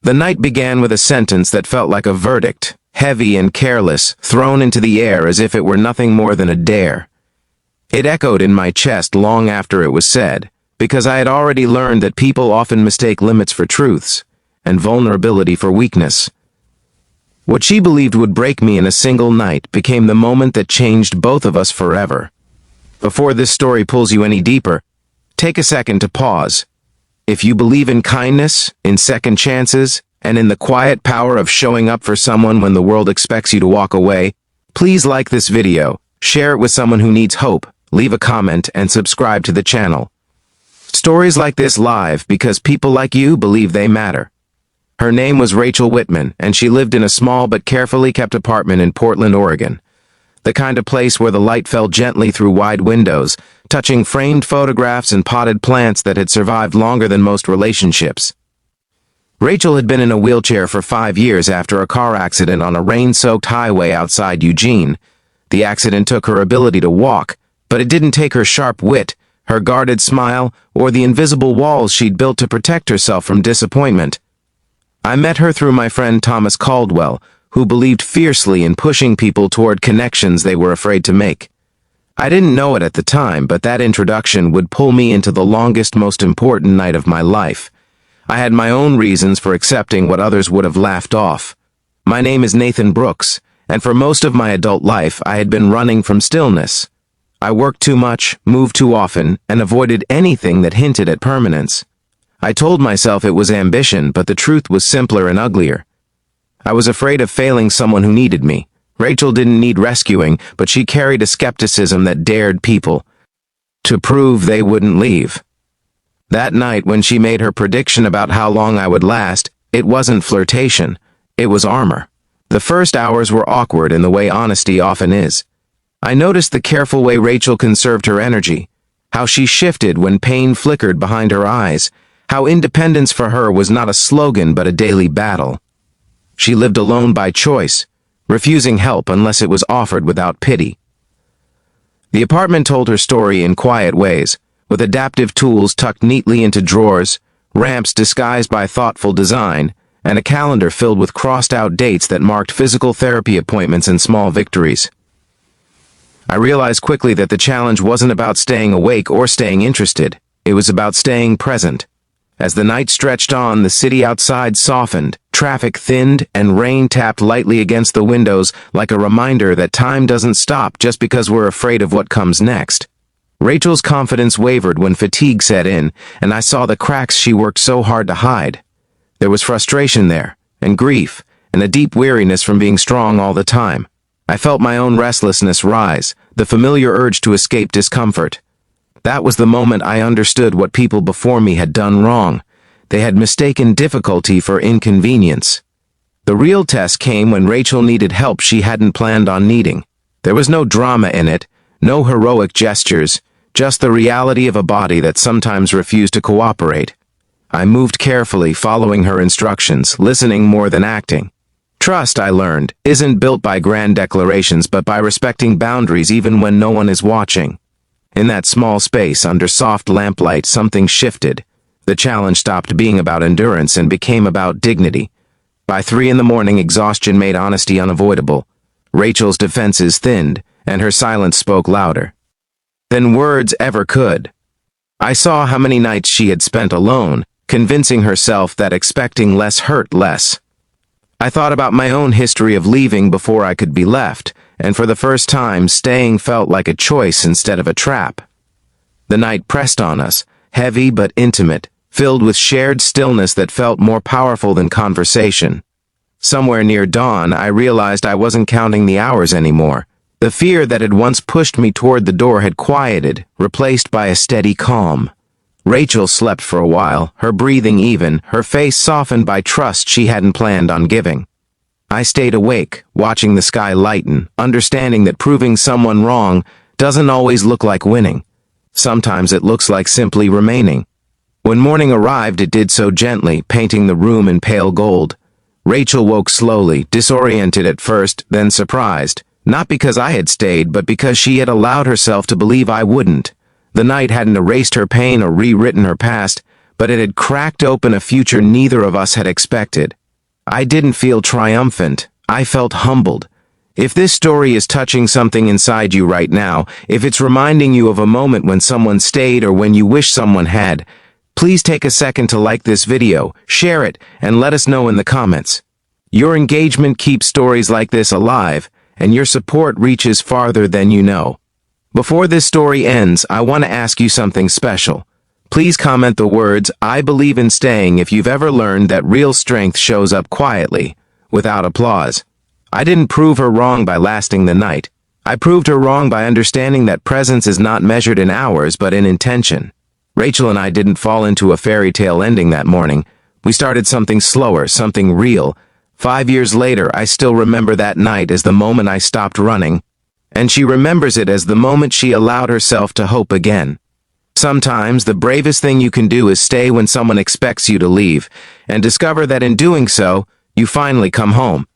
The night began with a sentence that felt like a verdict, heavy and careless, thrown into the air as if it were nothing more than a dare. It echoed in my chest long after it was said, because I had already learned that people often mistake limits for truths, and vulnerability for weakness. What she believed would break me in a single night became the moment that changed both of us forever. Before this story pulls you any deeper, take a second to pause. If you believe in kindness, in second chances, and in the quiet power of showing up for someone when the world expects you to walk away, please like this video, share it with someone who needs hope, leave a comment, and subscribe to the channel. Stories like this live because people like you believe they matter. Her name was Rachel Whitman, and she lived in a small but carefully kept apartment in Portland, Oregon. The kind of place where the light fell gently through wide windows, touching framed photographs and potted plants that had survived longer than most relationships. Rachel had been in a wheelchair for 5 years after a car accident on a rain-soaked highway outside Eugene. The accident took her ability to walk, but it didn't take her sharp wit, her guarded smile, or the invisible walls she'd built to protect herself from disappointment. I met her through my friend Thomas Caldwell, who believed fiercely in pushing people toward connections they were afraid to make. I didn't know it at the time, but that introduction would pull me into the longest, most important night of my life. I had my own reasons for accepting what others would have laughed off. My name is Nathan Brooks, and for most of my adult life I had been running from stillness. I worked too much, moved too often, and avoided anything that hinted at permanence. I told myself it was ambition, but the truth was simpler and uglier. I was afraid of failing someone who needed me. Rachel didn't need rescuing, but she carried a skepticism that dared people to prove they wouldn't leave. That night, when she made her prediction about how long I would last, it wasn't flirtation, it was armor. The first hours were awkward in the way honesty often is. I noticed the careful way Rachel conserved her energy, how she shifted when pain flickered behind her eyes, how independence for her was not a slogan but a daily battle. She lived alone by choice, refusing help unless it was offered without pity. The apartment told her story in quiet ways, with adaptive tools tucked neatly into drawers, ramps disguised by thoughtful design, and a calendar filled with crossed-out dates that marked physical therapy appointments and small victories. I realized quickly that the challenge wasn't about staying awake or staying interested. It was about staying present. As the night stretched on, the city outside softened, traffic thinned, and rain tapped lightly against the windows like a reminder that time doesn't stop just because we're afraid of what comes next. Rachel's confidence wavered when fatigue set in, and I saw the cracks she worked so hard to hide. There was frustration there, and grief, and a deep weariness from being strong all the time. I felt my own restlessness rise, the familiar urge to escape discomfort. That was the moment I understood what people before me had done wrong. They had mistaken difficulty for inconvenience. The real test came when Rachel needed help she hadn't planned on needing. There was no drama in it, no heroic gestures, just the reality of a body that sometimes refused to cooperate. I moved carefully, following her instructions, listening more than acting. Trust, I learned, isn't built by grand declarations but by respecting boundaries even when no one is watching. In that small space under soft lamplight, something shifted. The challenge stopped being about endurance and became about dignity. By 3 a.m, exhaustion made honesty unavoidable. Rachel's defenses thinned, and her silence spoke louder than words ever could. I saw how many nights she had spent alone, convincing herself that expecting less hurt less. I thought about my own history of leaving before I could be left, and for the first time, staying felt like a choice instead of a trap. The night pressed on us, heavy but intimate, filled with shared stillness that felt more powerful than conversation. Somewhere near dawn, I realized I wasn't counting the hours anymore. The fear that had once pushed me toward the door had quieted, replaced by a steady calm. Rachel slept for a while, her breathing even, her face softened by trust she hadn't planned on giving. I stayed awake, watching the sky lighten, understanding that proving someone wrong doesn't always look like winning. Sometimes it looks like simply remaining. When morning arrived, it did so gently, painting the room in pale gold. Rachel woke slowly, disoriented at first, then surprised, not because I had stayed, but because she had allowed herself to believe I wouldn't. The night hadn't erased her pain or rewritten her past, but it had cracked open a future neither of us had expected. I didn't feel triumphant. I felt humbled. If this story is touching something inside you right now, if it's reminding you of a moment when someone stayed or when you wish someone had, please take a second to like this video, share it, and let us know in the comments. Your engagement keeps stories like this alive, and your support reaches farther than you know. Before this story ends, I want to ask you something special. Please comment the words, "I believe in staying," if you've ever learned that real strength shows up quietly, without applause. I didn't prove her wrong by lasting the night. I proved her wrong by understanding that presence is not measured in hours but in intention. Rachel and I didn't fall into a fairy tale ending that morning. We started something slower, something real. 5 years later, I still remember that night as the moment I stopped running, and she remembers it as the moment she allowed herself to hope again. Sometimes the bravest thing you can do is stay when someone expects you to leave, and discover that in doing so, you finally come home.